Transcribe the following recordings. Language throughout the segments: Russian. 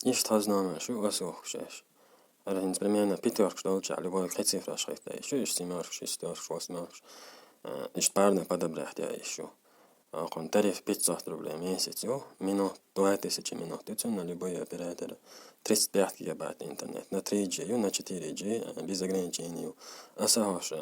يشتهز نامر شو أسوخ شاش أرهن برمينا بيتوركش دولش على بوك خيت صفر أشخيط شو يشتمارش يستورش واسمارش إشبارنا بدا بريحتي شو أقول тариф 500 рублей в месяц, минут 2000 минут, на любой оператор. 35 гигабайт интернет, на 3G, на 4G, без ограничений. А сахаш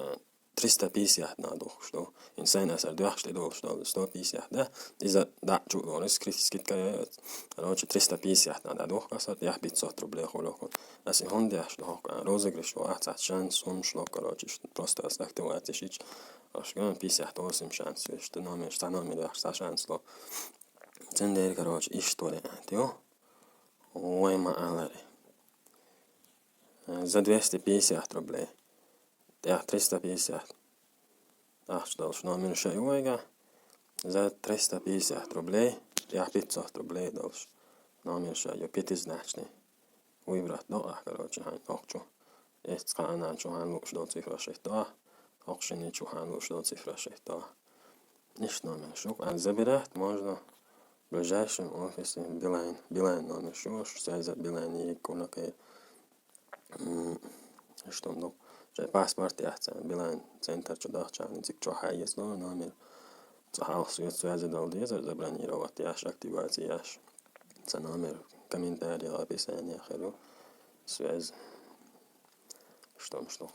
350 на дух, что инсан асар дух, что дух, что 150, да? Из-за да, чудо, скидка, короче, 350 на дух, асар, я 500 рублей холокон. А си хонде, что розыгрыш, что шанс, он шло, короче, просто активация шич. Ашган 58 шанс, что номер, что номер, что шанс, ло. Цендер, короче, и что ли, тё? Ой, маалари. За 250 рублей. Я 350. А что ж, номер шайуэга. За 350 рублей. Я 500 рублей должен. Номер шайу, пятизначный. Выбрать, ну, короче, хань, охчу. Есть скана, чухан, луч, до цифра 6, да. Охшини, чухан, луч, до цифра 6, да. Ищ номер шук. А забирать можно в ближайшем офисе Билайн. Билайн номер шук, связь за Билайн и кулакай. Что ну, паспорт яхца, Билайн центр чудах чаник чухайес, но номер цахал связи дал дезер забронировать яш активации яш. За номер комментарий описание херу связь что.